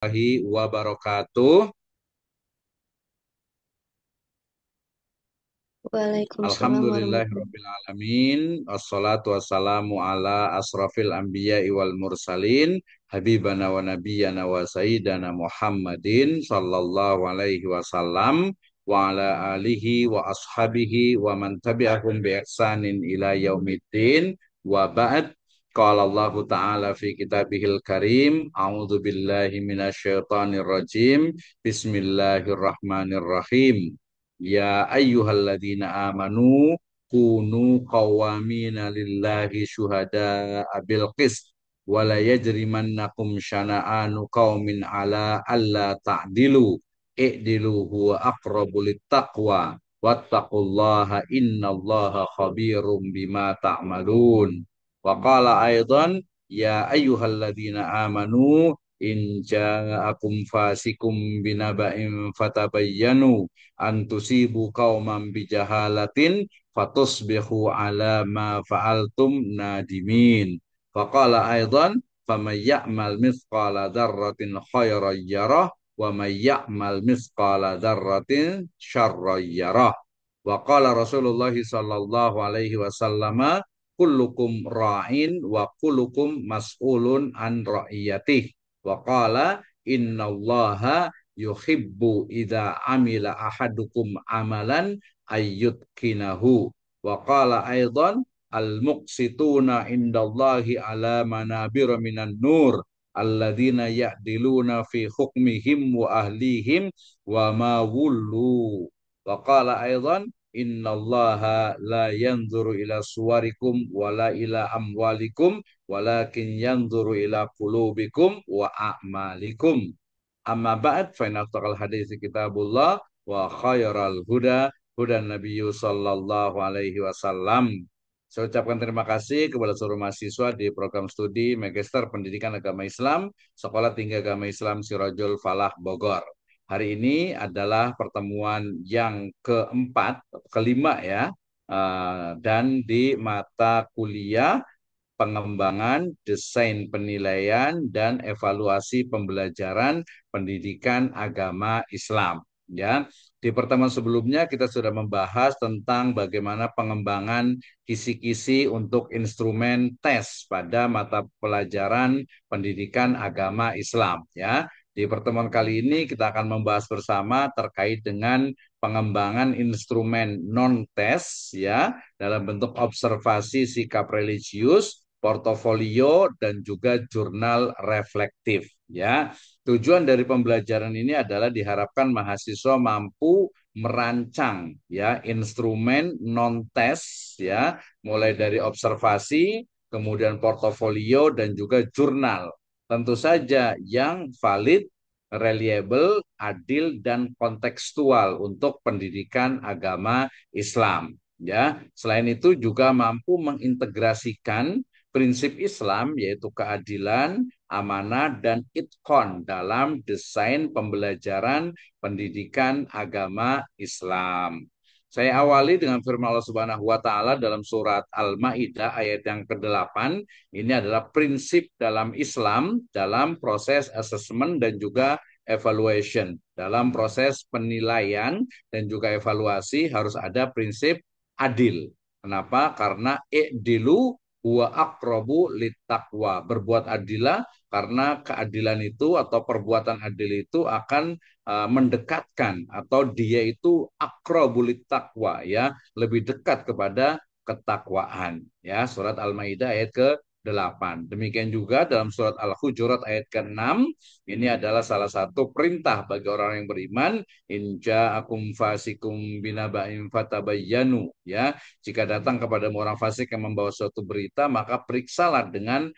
Warahmatullahi wabarakatuh. Waalaikumsalam warahmatullahi. Alhamdulillahirrabbilalamin. Assalatu wassalamu ala asrafil anbiya wal mursalin. Habibana wa nabiyyana wa sayyidana Muhammadin sallallahu alaihi wasallam. Wa ala alihi wa ashabihi wa man tabi'ahum bi ihsanin ila yaumiddin. Wa ba'd. Qala Allah Ta'ala fi kitabihil karim. A'udzu billahi minasyaitonir rajim. Bismillahirrahmanirrahim. Ya ayyuhalladzina amanu kunu qawwamina lillahi syuhada bil qist wa la yajrimannakum syana'anu qaumin ala alla ta'dilu i'dilu huwa aqrabu littaqwa wattaqullaha innallaha khabirum bima ta'malun. Wa qala aidan ya ayyuhalladzina amanu in ja'akum fasikum binaba'in fatabayyanu antusibu qauman bijahalatin fatusbihu ala ma fa'altum nadimin. Faqala aidan faman ya'mal mithqala dzarratin khairan yarah wa may ya'mal mithqala dzarratin syarran yarah. Wa qala Rasulullah sallallahu alaihi wasallam kullukum ra'in wa kullukum mas'ulun an ra'iyatih. Wa qala innallaha yuhibbu idza amila ahadukum amalan ayyutqinahu. Wa qala aidan al muqsituna indallahi ala manabir minan nur alladzina ya'diluna fi hukmihim wa ahlihim wa ma wullu. Wa qala aidan innallaha la yanzuru ila suwarikum wala ila amwalikum walakin yanzuru ila qulubikum wa a'malikum. Amma ba'd fa inna asdaqal hadits kitabullah wa khairal huda hudan nabiyyu sallallahu alaihi wasallam. Saya ucapkan terima kasih kepada seluruh mahasiswa di program studi Magister Pendidikan Agama Islam Sekolah Tinggi Agama Islam Sirajul Falah Bogor. Hari ini adalah pertemuan yang keempat, kelima ya, dan di mata kuliah pengembangan desain penilaian dan evaluasi pembelajaran pendidikan agama Islam. Ya, di pertemuan sebelumnya kita sudah membahas tentang bagaimana pengembangan kisi-kisi untuk instrumen tes pada mata pelajaran pendidikan agama Islam. Ya, di pertemuan kali ini kita akan membahas bersama terkait dengan pengembangan instrumen non-tes ya dalam bentuk observasi sikap religius, portofolio dan juga jurnal reflektif ya. Tujuan dari pembelajaran ini adalah diharapkan mahasiswa mampu merancang ya instrumen non tes ya mulai dari observasi, kemudian portofolio dan juga jurnal. Tentu saja yang valid, reliable, adil dan kontekstual untuk pendidikan agama Islam. Ya, selain itu juga mampu mengintegrasikan prinsip Islam yaitu keadilan, amanah, dan itqon dalam desain pembelajaran pendidikan agama Islam. Saya awali dengan firman Allah Subhanahu wa taala dalam surat Al-Maidah ayat yang ke-8. Ini adalah prinsip dalam Islam dalam proses assessment dan juga evaluation. Dalam proses penilaian dan juga evaluasi harus ada prinsip adil. Kenapa? Karena i'dilu huwa aqrabu littaqwa. Berbuat adilah karena keadilan itu atau perbuatan adil itu akan mendekatkan atau dia itu aqrabu littaqwa ya, lebih dekat kepada ketakwaan ya. Surat Al-Maidah ayat ke-8. Demikian juga dalam surat Al-Hujurat ayat ke-6, ini adalah salah satu perintah bagi orang yang beriman, inja akum fasikum binaba'in fatabayyanu ya. Jika datang kepada orang fasik yang membawa suatu berita, maka periksalah dengan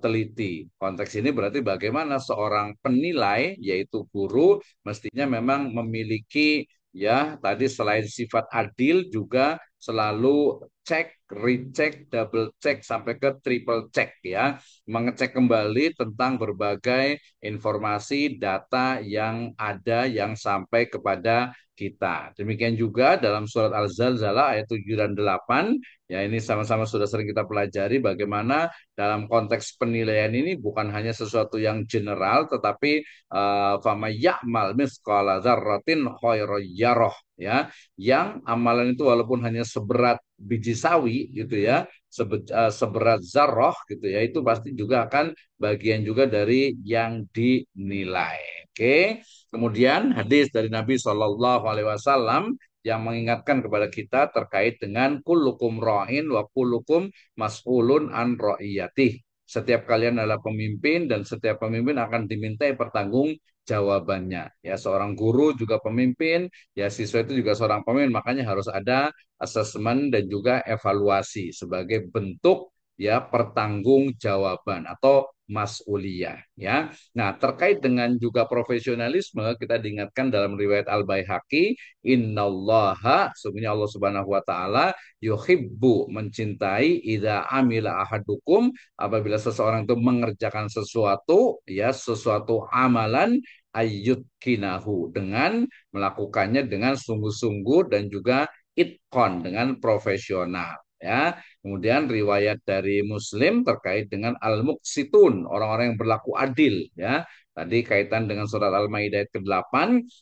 teliti. Konteks ini berarti bagaimana seorang penilai, yaitu guru, mestinya memang memiliki ya tadi selain sifat adil juga selalu cek, recheck, double check sampai ke triple check ya, mengecek kembali tentang berbagai informasi data yang ada yang sampai kepada kita. Demikian juga dalam surat Al-Zalzalah ayat 7 dan 8, ya ini sama-sama sudah sering kita pelajari bagaimana dalam konteks penilaian ini bukan hanya sesuatu yang general, tetapi fama ya'mal misqala dzarratin khairan yarah, ya, yang amalan itu walaupun hanya seberat biji sawi gitu ya, seberat zarroh gitu ya, itu pasti juga akan bagian juga dari yang dinilai. Oke. Kemudian hadis dari Nabi Shallallahu Alaihi Wasallam yang mengingatkan kepada kita terkait dengan kullukum ra'in wa kullukum mas'ulun an ra'iyatih. Setiap kalian adalah pemimpin dan setiap pemimpin akan dimintai pertanggung jawabannya. Ya, seorang guru juga pemimpin, ya siswa itu juga seorang pemimpin, makanya harus ada asesmen dan juga evaluasi sebagai bentuk ya pertanggungjawaban atau mas'uliyah ya. Nah, terkait dengan juga profesionalisme, kita diingatkan dalam riwayat Al-Baihaqi, innallaha, sesungguhnya Allah Subhanahu wa taala yuhibbu, mencintai, idza amila ahadukum, apabila seseorang itu mengerjakan sesuatu ya, sesuatu amalan, ayyut kinahu, dengan melakukannya dengan sungguh-sungguh dan juga itkon, dengan profesional ya. Kemudian riwayat dari Muslim terkait dengan al-muqsitun, orang-orang yang berlaku adil ya. Tadi kaitan dengan surat Al-Maidah ayat ke-8,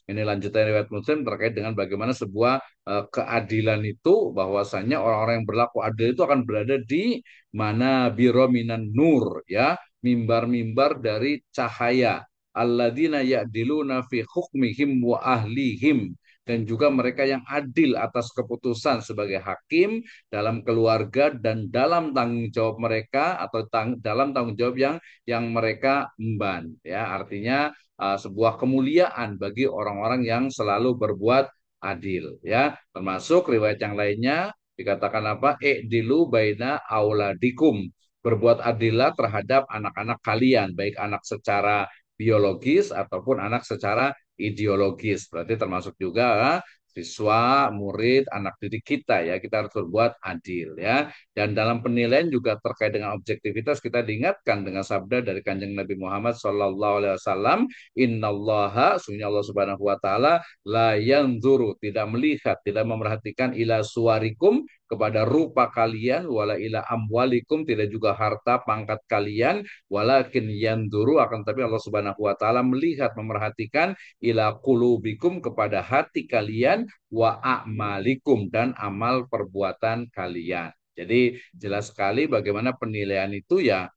ini lanjutan riwayat Muslim terkait dengan bagaimana sebuah keadilan itu, bahwasanya orang-orang yang berlaku adil itu akan berada di mana biro minan nur ya, mimbar-mimbar dari cahaya. Alladzina ya'diluna fi hukmihim wa ahlihim, dan juga mereka yang adil atas keputusan sebagai hakim dalam keluarga dan dalam tanggung jawab mereka, atau dalam tanggung jawab yang mereka emban ya, artinya sebuah kemuliaan bagi orang-orang yang selalu berbuat adil ya. Termasuk riwayat yang lainnya dikatakan apa, dilu baina auladikum, berbuat adillah terhadap anak-anak kalian, baik anak secara biologis ataupun anak secara ideologis. Berarti termasuk juga siswa, murid, anak didik kita ya, kita harus berbuat adil ya. Dan dalam penilaian juga terkait dengan objektivitas, kita diingatkan dengan sabda dari Kanjeng Nabi Muhammad Shallallahu Alaihi Wasallam, Innallaha, sungguh Allah Subhanahu Wa Taala, la yanzuru, tidak melihat, tidak memerhatikan, ila suwarikum, kepada rupa kalian, wala ila amwalikum, tidak juga harta pangkat kalian, walakin yanzuru, akan tapi Allah Subhanahu Wa Taala melihat, memerhatikan, ila qulubikum, kepada hati kalian, wa a'malikum, dan amal perbuatan kalian. Jadi jelas sekali bagaimana penilaian itu ya,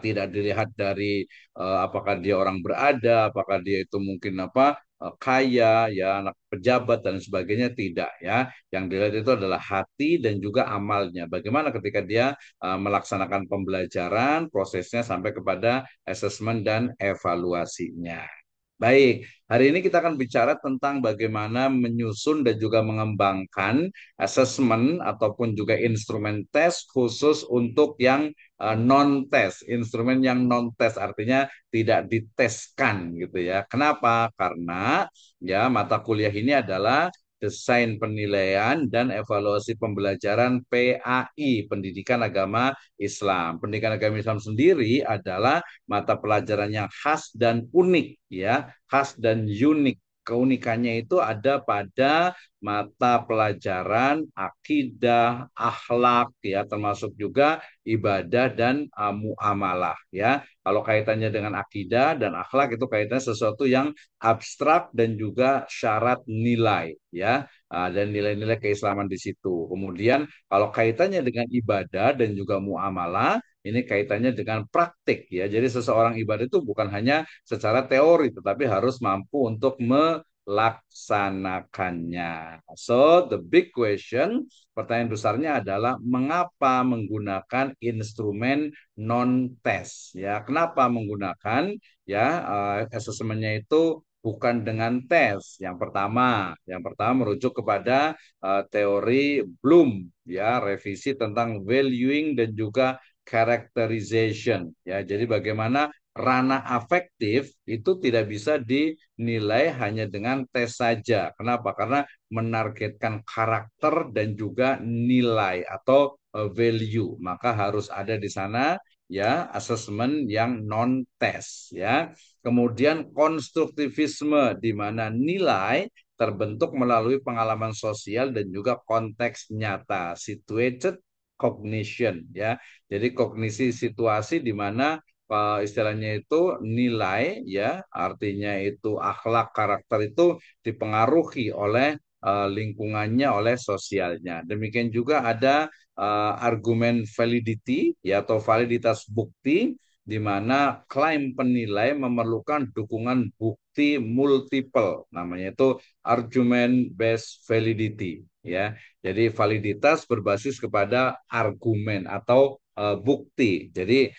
tidak dilihat dari apakah dia orang berada, apakah dia itu mungkin apa, kaya ya, anak pejabat dan sebagainya, tidak ya. Yang dilihat itu adalah hati dan juga amalnya. Bagaimana ketika dia melaksanakan pembelajaran, prosesnya sampai kepada asesmen dan evaluasinya. Baik, hari ini kita akan bicara tentang bagaimana menyusun dan juga mengembangkan asesmen ataupun juga instrumen tes khusus untuk yang non-tes, instrumen yang non-tes artinya tidak diteskan gitu ya. Kenapa? Karena ya mata kuliah ini adalah desain penilaian dan evaluasi pembelajaran PAI, Pendidikan Agama Islam. Pendidikan Agama Islam sendiri adalah mata pelajaran yang khas dan unik ya, khas dan unik. Keunikannya itu ada pada mata pelajaran akidah, akhlak ya, termasuk juga ibadah dan muamalah ya. Kalau kaitannya dengan akidah dan akhlak itu kaitannya sesuatu yang abstrak dan juga syarat nilai ya. Dan nilai-nilai keislaman di situ. Kemudian kalau kaitannya dengan ibadah dan juga muamalah, ini kaitannya dengan praktik ya. Jadi seseorang ibadah itu bukan hanya secara teori, tetapi harus mampu untuk melaksanakannya. So the big question, pertanyaan besarnya adalah mengapa menggunakan instrumen non-tes ya? Kenapa menggunakan ya asesmennya itu bukan dengan tes? Yang pertama merujuk kepada teori Bloom ya, revisi tentang valuing dan juga characterization ya. Jadi bagaimana ranah afektif itu tidak bisa dinilai hanya dengan tes saja. Kenapa? Karena menargetkan karakter dan juga nilai atau value. Maka harus ada di sana ya asesmen yang non tes ya. Kemudian konstruktivisme di mana nilai terbentuk melalui pengalaman sosial dan juga konteks nyata, situated cognition ya. Jadi kognisi situasi di mana istilahnya itu nilai ya, artinya itu akhlak karakter itu dipengaruhi oleh lingkungannya, oleh sosialnya. Demikian juga ada argumen validity ya atau validitas bukti di mana klaim penilai memerlukan dukungan bukti multiple, namanya itu argument based validity ya. Jadi validitas berbasis kepada argumen atau bukti. Jadi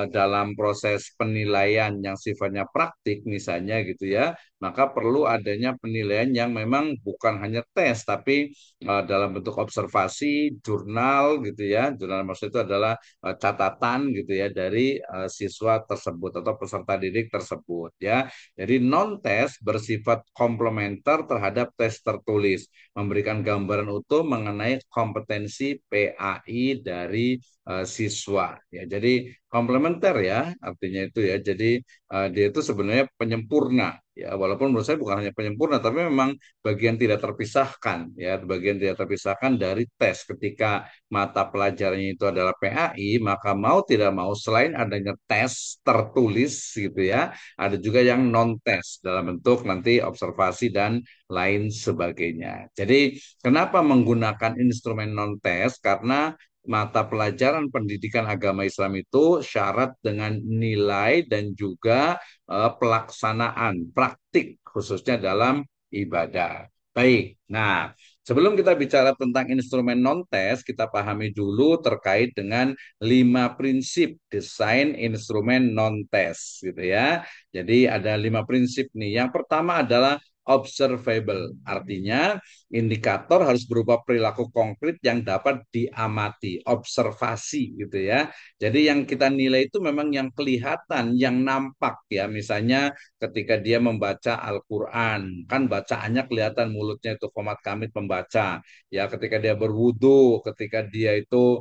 dalam proses penilaian yang sifatnya praktik misalnya gitu ya, maka perlu adanya penilaian yang memang bukan hanya tes tapi dalam bentuk observasi, jurnal gitu ya. Jurnal maksud itu adalah catatan gitu ya dari siswa tersebut atau peserta didik tersebut ya. Jadi non tes bersifat komplementer terhadap tes tertulis, memberikan gambaran utuh mengenai kompetensi PAI dari siswa ya. Jadi komplementer ya artinya itu ya. Jadi dia itu sebenarnya penyempurna ya. Walaupun menurut saya bukan hanya penyempurna tapi memang bagian tidak terpisahkan ya, bagian tidak terpisahkan dari tes. Ketika mata pelajarannya itu adalah PAI, maka mau tidak mau selain adanya tes tertulis gitu ya, ada juga yang non tes dalam bentuk nanti observasi dan lain sebagainya. Jadi kenapa menggunakan instrumen non tes? Karena mata pelajaran pendidikan agama Islam itu syarat dengan nilai dan juga pelaksanaan praktik khususnya dalam ibadah. Baik, nah sebelum kita bicara tentang instrumen non-tes, kita pahami dulu terkait dengan 5 prinsip desain instrumen non-tes gitu ya. Jadi ada 5 prinsip nih. Yang pertama adalah observable, artinya indikator harus berupa perilaku konkret yang dapat diamati, observasi gitu ya. Jadi yang kita nilai itu memang yang kelihatan, yang nampak ya. Misalnya ketika dia membaca Al-Quran, kan bacaannya kelihatan mulutnya itu komat kamit membaca. Ya ketika dia berwudu, ketika dia itu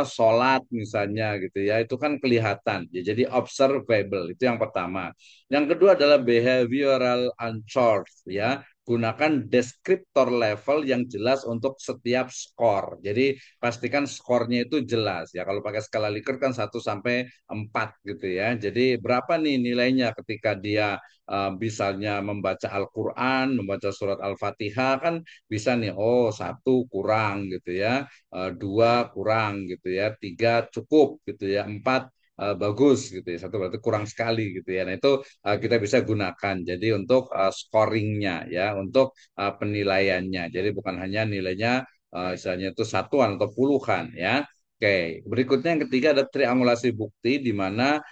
sholat misalnya gitu ya, itu kan kelihatan. Ya, jadi observable itu yang pertama. Yang kedua adalah behavioral uncharged ya. Gunakan deskriptor level yang jelas untuk setiap skor. Jadi pastikan skornya itu jelas ya. Kalau pakai skala Likert kan 1 sampai 4 gitu ya. Jadi berapa nih nilainya ketika dia misalnya membaca Al-Quran, membaca surat Al-Fatihah kan bisa nih, oh 1 kurang gitu ya, 2 kurang gitu ya, 3 cukup gitu ya, 4 bagus gitu ya, 1 berarti kurang sekali gitu ya. Nah itu kita bisa gunakan jadi untuk scoringnya ya, untuk penilaiannya. Jadi bukan hanya nilainya misalnya itu satuan atau puluhan ya. Oke, berikutnya yang ketiga ada triangulasi bukti di mana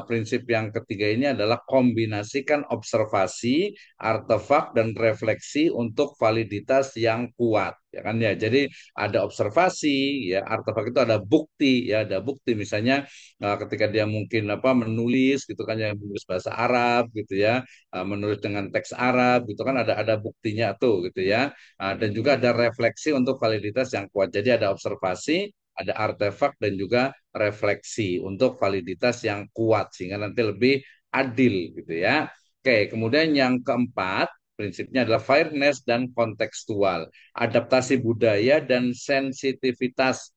prinsip yang ketiga ini adalah kombinasikan observasi, artefak dan refleksi untuk validitas yang kuat ya kan ya. Jadi ada observasi ya, artefak itu ada bukti ya, ada bukti misalnya ketika dia mungkin menulis gitu kan yang menulis bahasa Arab gitu ya, menulis dengan teks Arab gitu kan ada buktinya tuh gitu ya. Dan juga ada refleksi untuk validitas yang kuat. Jadi ada observasi, ada artefak dan juga refleksi untuk validitas yang kuat sehingga nanti lebih adil gitu ya. Oke, kemudian yang keempat prinsipnya adalah fairness dan kontekstual, adaptasi budaya dan sensitivitas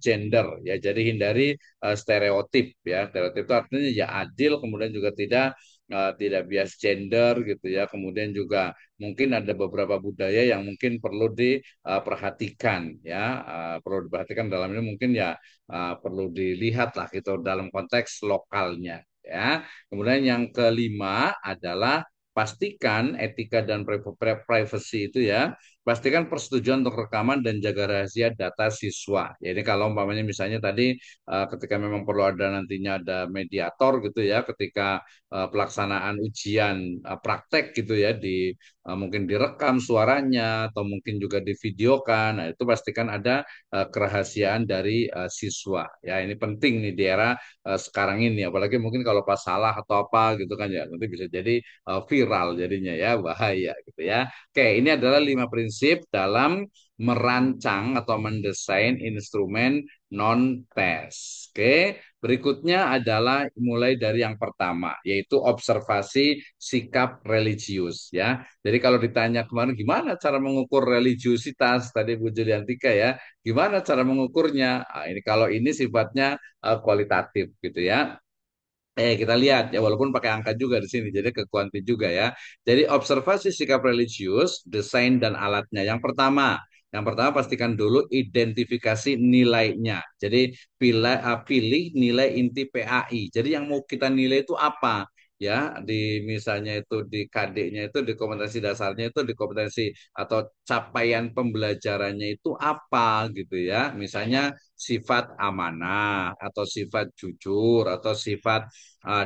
gender ya. Jadi hindari stereotip ya. Stereotip itu artinya ya adil, kemudian juga tidak bias gender gitu ya. Kemudian juga mungkin ada beberapa budaya yang mungkin perlu diperhatikan ya, perlu diperhatikan dalam ini mungkin ya perlu dilihat lah gitu dalam konteks lokalnya ya. Kemudian yang kelima adalah pastikan etika dan privacy itu ya pastikan persetujuan untuk rekaman dan jaga rahasia data siswa. Jadi kalau umpamanya misalnya tadi ketika memang perlu ada nantinya ada mediator gitu ya, ketika pelaksanaan ujian praktek gitu ya di mungkin direkam suaranya atau mungkin juga divideokan. Nah, itu pastikan ada kerahasiaan dari siswa. Ya, ini penting nih di era sekarang ini, apalagi mungkin kalau pas salah atau apa gitu kan ya, nanti bisa jadi viral jadinya ya, bahaya gitu ya. Oke, ini adalah 5 prinsip dalam merancang atau mendesain instrumen non-tes. Oke, berikutnya adalah mulai dari yang pertama, yaitu observasi sikap religius ya. Jadi kalau ditanya kemarin gimana cara mengukur religiusitas tadi Bu Juliantika ya, gimana cara mengukurnya? Nah, ini kalau ini sifatnya kualitatif gitu ya. Kita lihat ya walaupun pakai angka juga di sini, jadi ke kuanti juga ya. Jadi observasi sikap religius, desain dan alatnya. Yang pertama pastikan dulu identifikasi nilainya. Jadi pilih nilai inti PAI. Jadi yang mau kita nilai itu apa? Ya, di misalnya itu di KD-nya itu di kompetensi dasarnya itu di kompetensi atau capaian pembelajarannya itu apa gitu ya. Misalnya sifat amanah atau sifat jujur atau sifat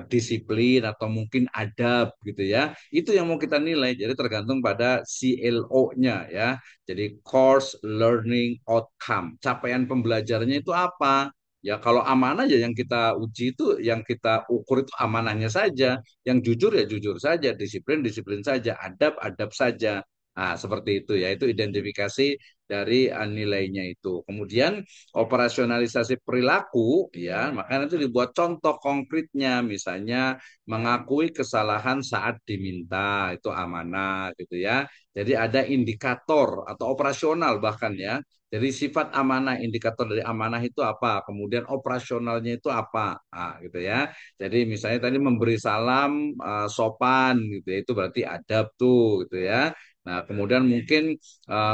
disiplin atau mungkin adab gitu ya. Itu yang mau kita nilai. Jadi tergantung pada CLO-nya ya. Jadi course learning outcome. Capaian pembelajarannya itu apa? Ya kalau amanah ya yang kita uji itu yang kita ukur itu amanahnya saja. Yang jujur ya jujur saja, disiplin disiplin saja, adab adab saja. Nah, seperti itu ya. Itu identifikasi dari nilainya itu. Kemudian operasionalisasi perilaku ya makanya itu dibuat contoh konkretnya misalnya mengakui kesalahan saat diminta itu amanah gitu ya jadi ada indikator atau operasional bahkan ya jadi sifat amanah indikator dari amanah itu apa kemudian operasionalnya itu apa gitu ya jadi misalnya tadi memberi salam sopan gitu ya itu berarti adab tuh gitu ya. Nah, kemudian mungkin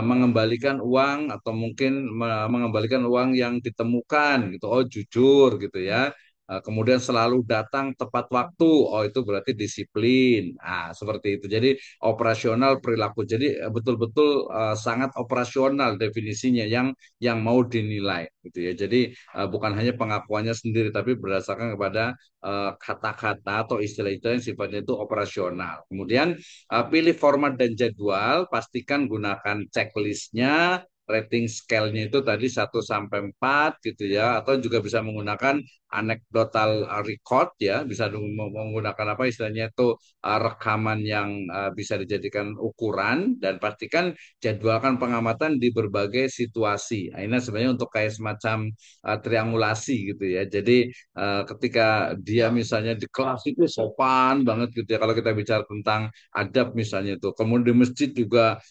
mengembalikan uang atau mungkin mengembalikan uang yang ditemukan gitu. Oh, jujur gitu ya. Kemudian selalu datang tepat waktu. Oh, itu berarti disiplin. Seperti itu. Jadi operasional perilaku. Jadi betul-betul sangat operasional definisinya yang mau dinilai gitu ya. Jadi bukan hanya pengakuannya sendiri tapi berdasarkan kepada kata-kata atau istilah-istilah yang sifatnya itu operasional. Kemudian pilih format dan jadwal, pastikan gunakan checklistnya, rating scale-nya itu tadi 1 sampai 4 gitu ya, atau juga bisa menggunakan anecdotal record ya, bisa menggunakan apa istilahnya itu rekaman yang bisa dijadikan ukuran dan pastikan jadwalkan pengamatan di berbagai situasi. Nah, ini sebenarnya untuk kayak semacam triangulasi gitu ya. Jadi ketika dia misalnya di kelas itu sopan banget gitu ya kalau kita bicara tentang adab misalnya tuh. Kemudian di masjid juga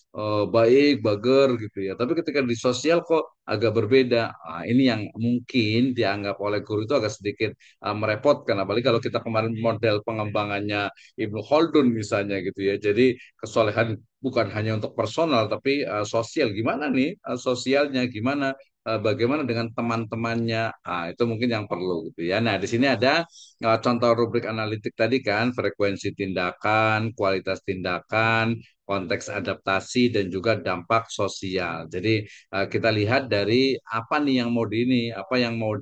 baik, bager gitu ya. Tapi ketika di sosial kok agak berbeda. Ini yang mungkin dianggap oleh guru itu agak sedikit merepotkan. Apalagi kalau kita kemarin model pengembangannya Ibnu Khaldun misalnya gitu ya. Jadi kesolehan bukan hanya untuk personal tapi sosial. Gimana nih sosialnya? Gimana bagaimana dengan teman-temannya? Itu mungkin yang perlu gitu ya. Nah, di sini ada contoh rubrik analitik tadi kan, frekuensi tindakan, kualitas tindakan, konteks adaptasi dan juga dampak sosial. Jadi kita lihat dari apa nih yang mau apa yang mau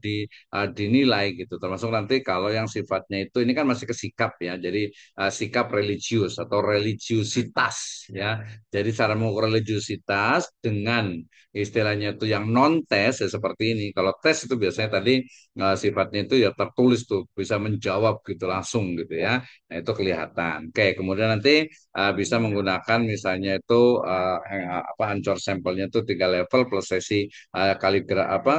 dinilai gitu. Termasuk nanti kalau yang sifatnya itu ini kan masih ke sikap ya. Jadi sikap religius atau religiusitas ya. Jadi cara mengukur religiusitas dengan istilahnya itu yang non tes ya seperti ini. Kalau tes itu biasanya tadi sifatnya itu ya tertulis tuh bisa menjawab gitu langsung gitu ya. Nah, itu kelihatan. Oke, kemudian nanti bisa menggunakan misalnya itu apa ancor sampelnya itu 3 level plus sesi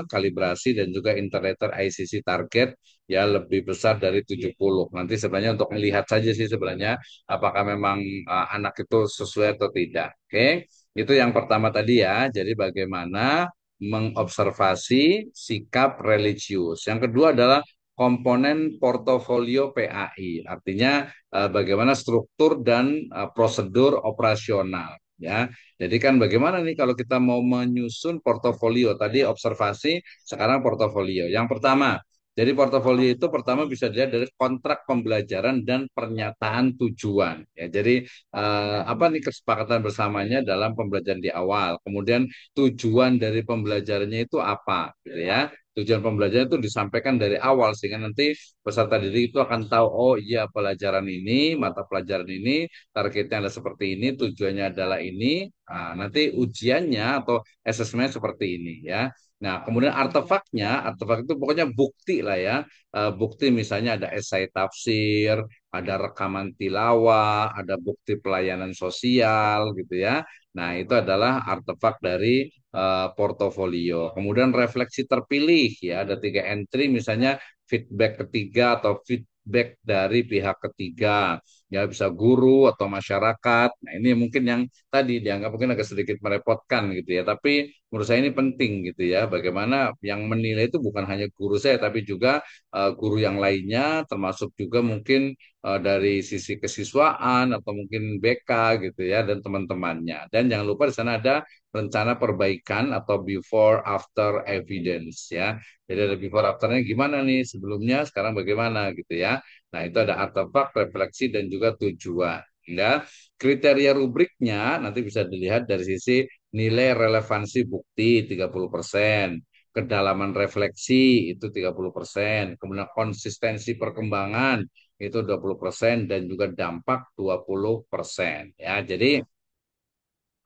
kalibrasi dan juga integrator ICC target ya lebih besar dari 70. Nanti sebenarnya untuk melihat saja sih sebenarnya apakah memang anak itu sesuai atau tidak. Oke. Itu yang pertama tadi ya. Jadi bagaimana mengobservasi sikap religius. Yang kedua adalah komponen portofolio PAI. Artinya bagaimana struktur dan prosedur operasional ya. Jadi kan bagaimana nih kalau kita mau menyusun portofolio tadi observasi, sekarang portofolio. Yang pertama, Jadi portofolio itu pertama bisa dilihat dari kontrak pembelajaran dan pernyataan tujuan. Ya, jadi apa nih kesepakatan bersamanya dalam pembelajaran di awal. Kemudian tujuan dari pembelajarannya itu apa, gitu ya. Tujuan pembelajaran itu disampaikan dari awal sehingga nanti peserta didik itu akan tahu, oh iya pelajaran ini, mata pelajaran ini, targetnya adalah seperti ini, tujuannya adalah ini. Nah, nanti ujiannya atau asesmennya seperti ini ya. Nah, kemudian artefak itu pokoknya bukti lah ya. Bukti misalnya ada esai tafsir, ada rekaman tilawah, ada bukti pelayanan sosial gitu ya. Nah, itu adalah artefak dari portofolio. Kemudian refleksi terpilih ya, ada 3 entry misalnya feedback ketiga atau feedback dari pihak ketiga. Ya bisa guru atau masyarakat. Nah, ini mungkin yang tadi dianggap mungkin agak sedikit merepotkan gitu ya. Tapi menurut saya ini penting gitu ya. Bagaimana yang menilai itu bukan hanya guru saya, tapi juga guru yang lainnya, termasuk juga mungkin dari sisi kesiswaan atau mungkin BK gitu ya dan teman-temannya. Dan jangan lupa di sana ada rencana perbaikan atau before after evidence ya. Jadi ada before afternya gimana nih sebelumnya, sekarang bagaimana gitu ya. Nah, itu ada artefak, refleksi dan juga tujuan. Ya, kriteria rubriknya nanti bisa dilihat dari sisi nilai relevansi bukti 30%, kedalaman refleksi itu 30%, kemudian konsistensi perkembangan itu 20% dan juga dampak 20%. Ya, jadi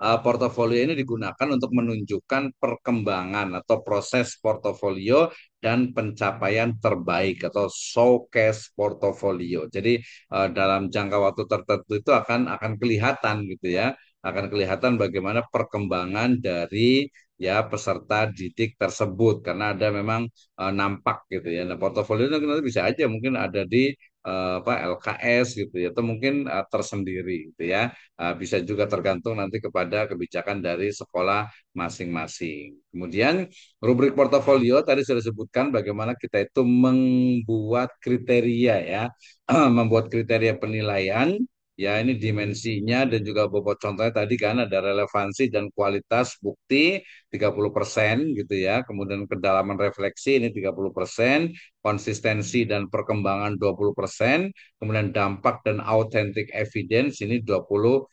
portofolio ini digunakan untuk menunjukkan perkembangan atau proses portofolio dan pencapaian terbaik atau showcase portofolio. Jadi dalam jangka waktu tertentu itu akan kelihatan gitu ya, akan kelihatan bagaimana perkembangan dari ya peserta didik tersebut karena ada memang nampak gitu ya. Nah, portofolio itu nanti bisa aja mungkin ada di apa LKS gitu ya atau mungkin tersendiri gitu ya. Bisa juga tergantung nanti kepada kebijakan dari sekolah masing-masing. Kemudian rubrik portofolio tadi sudah disebutkan bagaimana kita itu membuat kriteria ya, membuat kriteria penilaian. Ya, ini dimensinya dan juga bobot contohnya tadi kan ada relevansi dan kualitas bukti 30% gitu ya. Kemudian kedalaman refleksi ini 30%, konsistensi dan perkembangan 20%, kemudian dampak dan authentic evidence ini 20%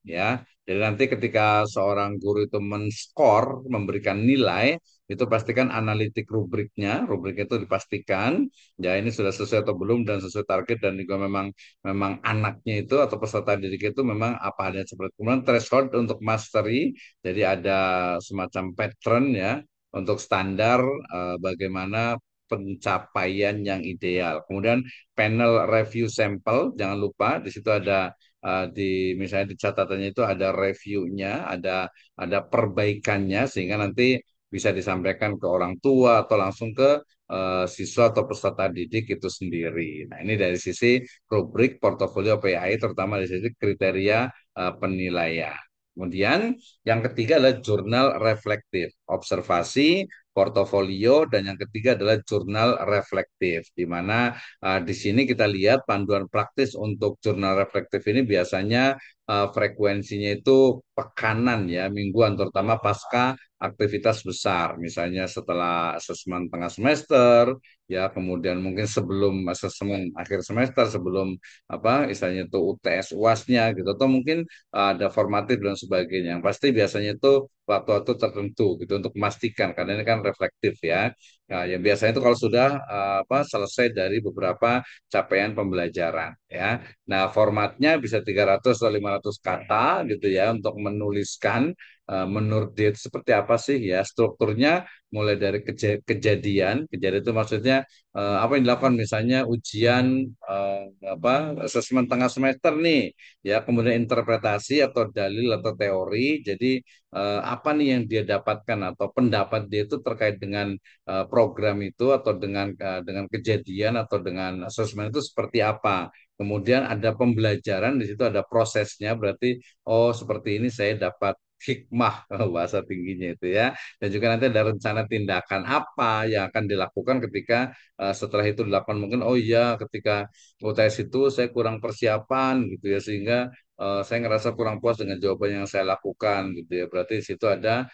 ya. Jadi nanti ketika seorang guru itu men-score, memberikan nilai, itu pastikan analitik rubriknya, rubrik itu dipastikan ya ini sudah sesuai atau belum dan sesuai target dan juga memang memang anaknya itu atau peserta didik itu memang apa adanya seperti kemudian threshold untuk mastery, jadi ada semacam pattern ya untuk standar bagaimana pencapaian yang ideal. Kemudian panel review sampel, jangan lupa di situ ada di misalnya di catatannya itu ada reviewnya, ada perbaikannya sehingga nanti bisa disampaikan ke orang tua atau langsung ke siswa atau peserta didik itu sendiri. Nah, ini dari sisi rubrik portofolio PAI terutama dari sisi kriteria penilaian. Kemudian yang ketiga adalah jurnal reflektif, observasi, portofolio, dan yang ketiga adalah jurnal reflektif, di mana di sini kita lihat panduan praktis untuk jurnal reflektif ini biasanya frekuensinya itu pekanan ya, mingguan, terutama pasca aktivitas besar, misalnya setelah asesmen tengah semester, ya kemudian mungkin sebelum asesmen akhir semester, sebelum apa istilahnya itu UTS UASnya gitu, atau mungkin ada formatif dan sebagainya. Yang pasti biasanya itu waktu-waktu tertentu gitu untuk memastikan karena ini kan reflektif ya. Nah, yang biasanya itu kalau sudah apa selesai dari beberapa capaian pembelajaran ya. Nah, formatnya bisa 300 atau 500 kata gitu ya untuk menuliskan menurut dia itu seperti apa sih ya strukturnya mulai dari kejadian itu maksudnya apa yang dilakukan misalnya ujian apa asesmen tengah semester nih ya kemudian interpretasi atau dalil atau teori jadi apa nih yang dia dapatkan atau pendapat dia itu terkait dengan program itu atau dengan kejadian atau dengan asesmen itu seperti apa. Kemudian ada pembelajaran di situ ada prosesnya berarti oh seperti ini saya dapat hikmah bahasa tingginya itu ya dan juga nanti ada rencana tindakan apa yang akan dilakukan ketika setelah itu dilakukan mungkin oh iya ketika UTS itu saya kurang persiapan gitu ya sehingga saya ngerasa kurang puas dengan jawaban yang saya lakukan gitu ya. Berarti di situ ada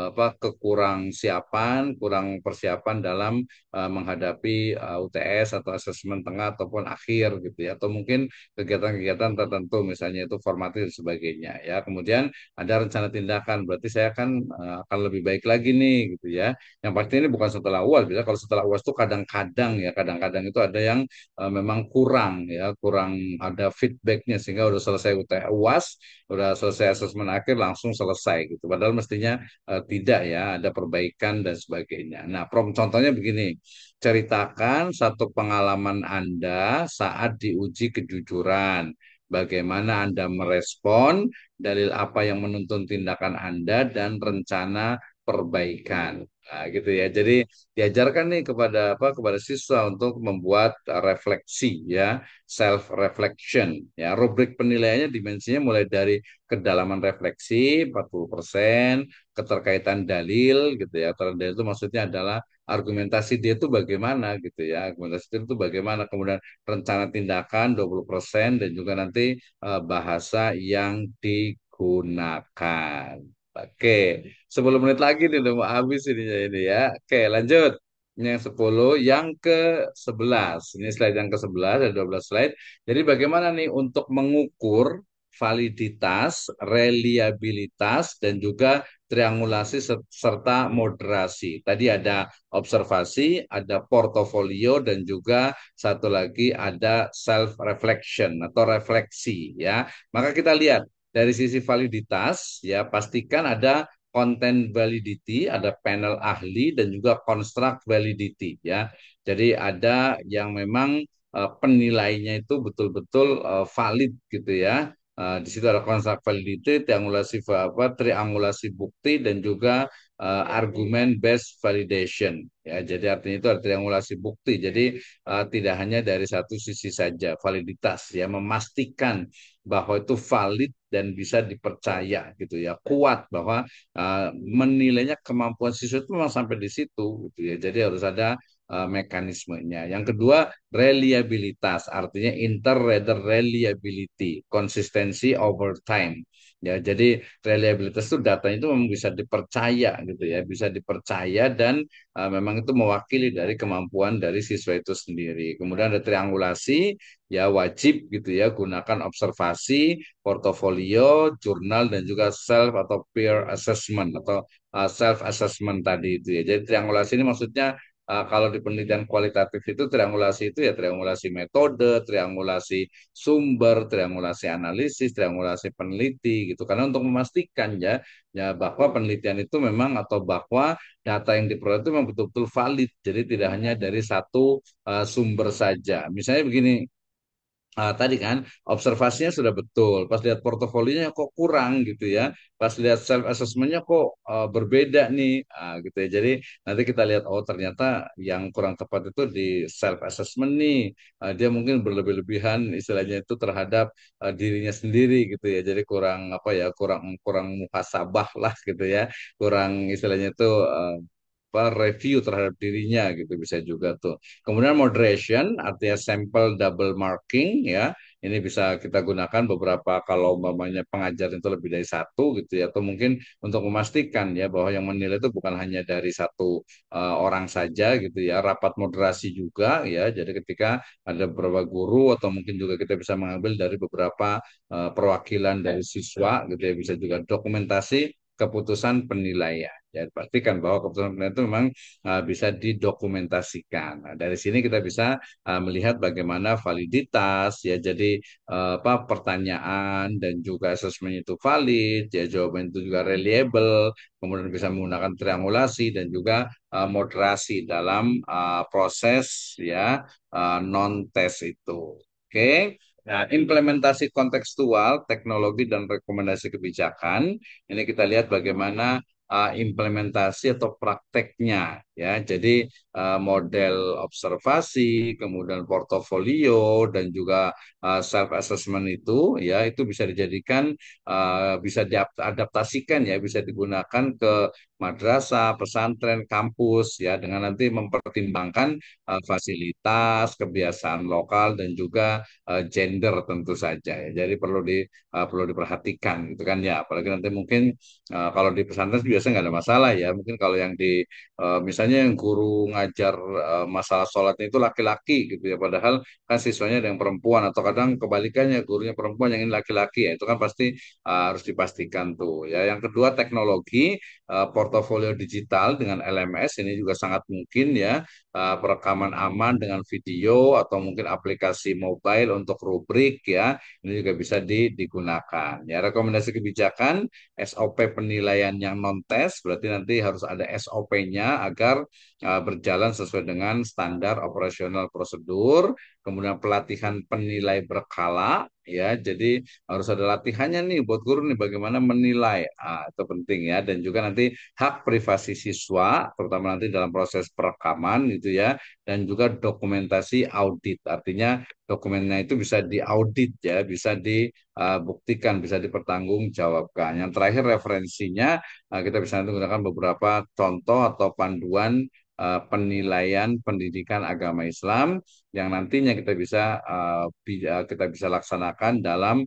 apa kekurang siapan, kurang persiapan dalam menghadapi UTS atau asesmen tengah ataupun akhir gitu ya. Atau mungkin kegiatan-kegiatan tertentu misalnya itu formatif dan sebagainya ya. Kemudian ada rencana tindakan, berarti saya kan akan lebih baik lagi nih gitu ya. Yang pasti ini bukan setelah UAS, bisa kalau setelah UAS itu kadang-kadang ya, kadang-kadang itu ada yang memang kurang ya, kurang ada feedbacknya sehingga udah selesai UAS, udah selesai asesmen akhir langsung selesai gitu. Padahal mestinya tidak ya, ada perbaikan dan sebagainya. Nah, contohnya begini, ceritakan satu pengalaman Anda saat diuji kejujuran. Bagaimana Anda merespon, dalil apa yang menuntun tindakan Anda, dan rencana perbaikan. Nah, gitu ya. Jadi diajarkan nih kepada apa kepada siswa untuk membuat refleksi ya, self reflection ya. Rubrik penilaiannya dimensinya mulai dari kedalaman refleksi 40%, keterkaitan dalil gitu ya. Dalil itu maksudnya adalah argumentasi dia itu bagaimana gitu ya. Argumentasi dia itu bagaimana, kemudian rencana tindakan 20% dan juga nanti bahasa yang digunakan. Oke, 10 menit lagi nih udah mau habis ini ya. Oke, lanjut. Ini yang 10, yang ke-11. Ini slide yang ke-11, ada 12 slide. Jadi bagaimana nih untuk mengukur validitas, reliabilitas, dan juga triangulasi serta moderasi. Tadi ada observasi, ada portofolio, dan juga satu lagi ada self reflection atau refleksi ya. Maka kita lihat dari sisi validitas ya, pastikan ada content validity, ada panel ahli, dan juga construct validity ya. Jadi ada yang memang penilainya itu betul-betul valid gitu ya. Di situ ada construct validity, triangulasi bukti, dan juga argumen based validation. Ya, jadi artinya itu ada triangulasi bukti. Jadi tidak hanya dari satu sisi saja validitas ya, memastikan bahwa itu valid dan bisa dipercaya gitu ya, kuat bahwa menilainya kemampuan siswa itu memang sampai di situ gitu ya. Jadi harus ada mekanismenya. Yang kedua, reliabilitas, artinya inter-reader reliability, konsistensi over time. Ya, jadi reliabilitas itu datanya itu memang bisa dipercaya gitu ya, bisa dipercaya dan memang itu mewakili dari kemampuan dari siswa itu sendiri. Kemudian ada triangulasi, ya wajib gitu ya, gunakan observasi, portofolio, jurnal, dan juga self atau peer assessment atau self assessment tadi itu ya. Jadi triangulasi ini maksudnya kalau di penelitian kualitatif itu triangulasi itu ya triangulasi metode, triangulasi sumber, triangulasi analisis, triangulasi peneliti gitu. Karena untuk memastikan ya bahwa penelitian itu memang atau bahwa data yang diperoleh itu memang betul-betul valid. Jadi tidak hanya dari satu sumber saja. Misalnya begini, tadi kan observasinya sudah betul, pas lihat portofolionya kok kurang gitu ya, pas lihat self assessmentnya kok berbeda nih, gitu ya. Jadi nanti kita lihat oh ternyata yang kurang tepat itu di self assessment nih. Dia mungkin berlebih-lebihan istilahnya itu terhadap dirinya sendiri gitu ya, jadi kurang apa ya, kurang kurang muhasabah lah gitu ya, kurang istilahnya itu review terhadap dirinya gitu bisa juga tuh. Kemudian moderation artinya sample double marking ya. Ini bisa kita gunakan beberapa kalau umpamanya pengajar itu lebih dari satu gitu ya, atau mungkin untuk memastikan ya bahwa yang menilai itu bukan hanya dari satu orang saja gitu ya. Rapat moderasi juga ya. Jadi ketika ada beberapa guru atau mungkin juga kita bisa mengambil dari beberapa perwakilan dari siswa gitu ya, bisa juga dokumentasi keputusan penilaian. Ya, pastikan bahwa keputusan penilaian itu memang bisa didokumentasikan. Nah, dari sini kita bisa melihat bagaimana validitas ya. Jadi apa pertanyaan dan juga asesmen itu valid, ya jawaban itu juga reliable, kemudian bisa menggunakan triangulasi dan juga moderasi dalam proses ya non tes itu. Oke. Nah, implementasi kontekstual, teknologi dan rekomendasi kebijakan. Ini kita lihat bagaimana implementasi atau prakteknya ya. Jadi model observasi, kemudian portofolio dan juga self assessment itu ya itu bisa dijadikan bisa diadaptasikan ya, bisa digunakan ke madrasah, pesantren, kampus ya dengan nanti mempertimbangkan fasilitas, kebiasaan lokal dan juga gender tentu saja ya. Jadi perlu diperhatikan gitu kan ya. Apalagi nanti mungkin kalau di pesantren sih biasanya nggak ada masalah ya. Mungkin kalau yang di misalnya yang guru ngajar masalah sholatnya itu laki-laki gitu ya. Padahal kan siswanya ada yang perempuan atau kadang kebalikannya gurunya perempuan yang ini laki-laki ya. Itu kan pasti harus dipastikan tuh ya. Yang kedua teknologi portofolio digital dengan LMS ini juga sangat mungkin ya perekaman aman dengan video atau mungkin aplikasi mobile untuk rubrik ya ini juga bisa digunakan ya. Rekomendasi kebijakan SOP penilaian yang non tes berarti nanti harus ada SOP-nya agar berjalan sesuai dengan standar operasional prosedur, kemudian pelatihan penilai berkala ya. Jadi harus ada latihannya nih buat guru nih bagaimana menilai. Itu penting ya dan juga nanti hak privasi siswa terutama nanti dalam proses perekaman gitu ya dan juga dokumentasi audit. Artinya dokumennya itu bisa diaudit ya, bisa dibuktikan, bisa dipertanggungjawabkan. Yang terakhir referensinya kita bisa nanti menggunakan beberapa contoh atau panduan penilaian pendidikan agama Islam yang nantinya kita bisa laksanakan dalam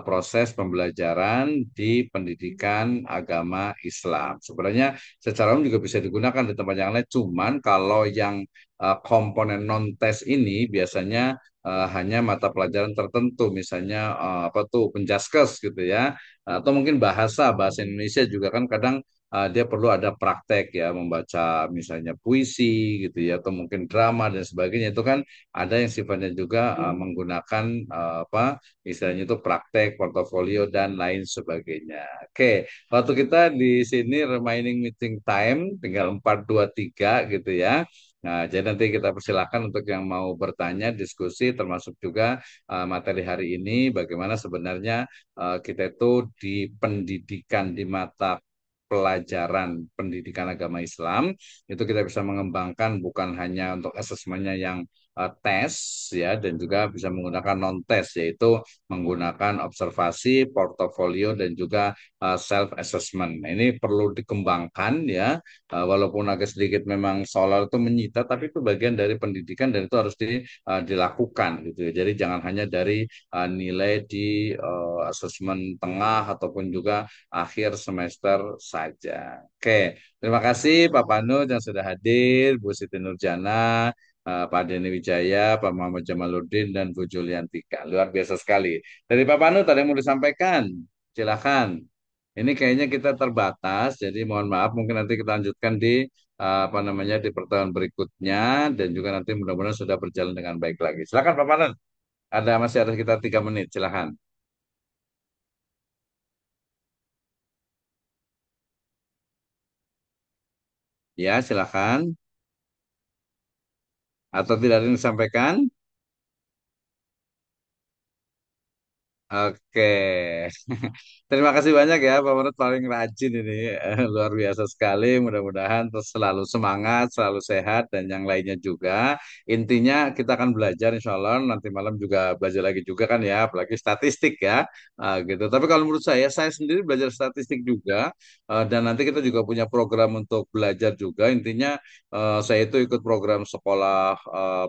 proses pembelajaran di pendidikan agama Islam. Sebenarnya secara umum juga bisa digunakan di tempat yang lain, cuman kalau yang komponen non tes ini biasanya hanya mata pelajaran tertentu, misalnya apa tuh penjaskes gitu ya, atau mungkin bahasa Indonesia juga kan kadang dia perlu ada praktek ya membaca misalnya puisi gitu ya atau mungkin drama dan sebagainya itu kan ada yang sifatnya juga menggunakan apa istilahnya itu praktek portofolio dan lain sebagainya. Oke, waktu kita di sini remaining meeting time tinggal 4 2 3 gitu ya. Nah, jadi nanti kita persilakan untuk yang mau bertanya, diskusi, termasuk juga materi hari ini, bagaimana sebenarnya kita itu di pendidikan di mata pelajaran pendidikan agama Islam itu kita bisa mengembangkan bukan hanya untuk asesmennya yang tes ya dan juga bisa menggunakan non tes yaitu menggunakan observasi, portofolio dan juga self assessment. Nah, ini perlu dikembangkan ya walaupun agak sedikit memang soal itu menyita tapi itu bagian dari pendidikan dan itu harus dilakukan gitu ya. Jadi jangan hanya dari nilai di asesmen tengah ataupun juga akhir semester saja. Oke, terima kasih Pak Panut yang sudah hadir, Bu Siti Nurjana, Pak Denny Wijaya, Pak Muhammad Jamaluddin, dan Bu Juliantika. Luar biasa sekali. Dari Pak Panut ada yang mau disampaikan? Silakan. Ini kayaknya kita terbatas, jadi mohon maaf mungkin nanti kita lanjutkan di apa namanya di pertemuan berikutnya dan juga nanti mudah-mudahan sudah berjalan dengan baik lagi. Silakan Pak Panut. Masih ada sekitar 3 menit. Silakan. Ya, silakan. Atau tidak ada yang disampaikan? Oke, terima kasih banyak ya Pak Manut paling rajin ini. Luar biasa sekali. Mudah-mudahan terus selalu semangat, selalu sehat dan yang lainnya juga. Intinya kita akan belajar insya Allah nanti malam juga belajar lagi juga kan ya, apalagi statistik ya. Gitu. Tapi kalau menurut saya sendiri belajar statistik juga dan nanti kita juga punya program untuk belajar juga. Intinya saya itu ikut program sekolah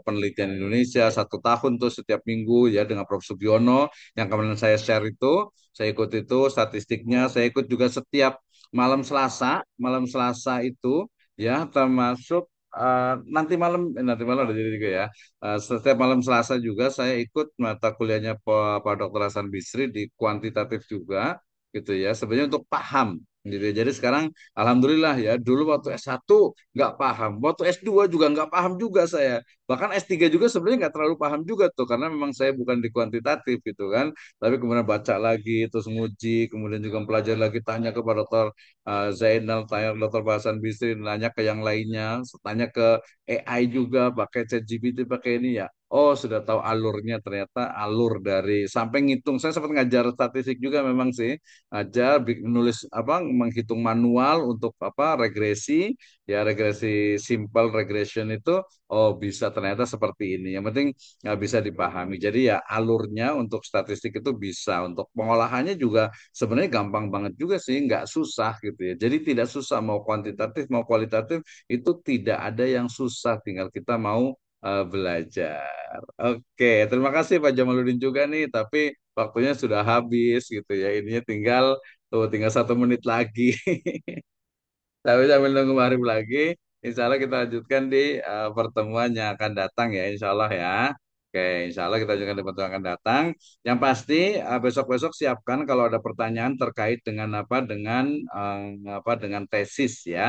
penelitian Indonesia 1 tahun tuh setiap minggu ya dengan Prof. Sugiono yang kemarin saya share itu, saya ikut itu statistiknya, saya ikut juga setiap malam Selasa itu ya termasuk nanti malam ada jadi juga ya. Setiap malam Selasa juga saya ikut mata kuliahnya Pak Dr. Hasan Bisri di kuantitatif juga gitu ya. Sebenarnya untuk paham gitu ya. Jadi sekarang alhamdulillah ya, dulu waktu S1 nggak paham, waktu S2 juga nggak paham juga saya. Bahkan S3 juga sebenarnya nggak terlalu paham juga tuh, karena memang saya bukan di kuantitatif gitu kan. Tapi kemudian baca lagi, terus nguji, kemudian juga mempelajari lagi, tanya kepada Dr. Zainal, tanya ke Dr. Bahasan Bisri, nanya ke yang lainnya, tanya ke AI juga, pakai ChatGPT, pakai ini ya. Oh, sudah tahu alurnya ternyata alur dari sampai ngitung. Saya sempat ngajar statistik juga memang sih, ajar nulis apa menghitung manual untuk apa regresi, ya regresi simple regression itu oh bisa ternyata seperti ini. Yang penting nggak bisa dipahami. Jadi ya alurnya untuk statistik itu bisa, untuk pengolahannya juga sebenarnya gampang banget juga sih, nggak susah gitu ya. Jadi tidak susah mau kuantitatif mau kualitatif itu tidak ada yang susah, tinggal kita mau belajar. Oke, terima kasih Pak Jamaluddin juga nih, tapi waktunya sudah habis gitu ya. Ininya tinggal 1 menit lagi. Tapi sambil nunggu maghrib lagi, insya Allah kita lanjutkan di pertemuan yang akan datang ya, insya Allah ya. Oke, insya Allah kita lanjutkan di pertemuan yang akan datang. Yang pasti besok-besok siapkan kalau ada pertanyaan terkait dengan apa dengan tesis ya.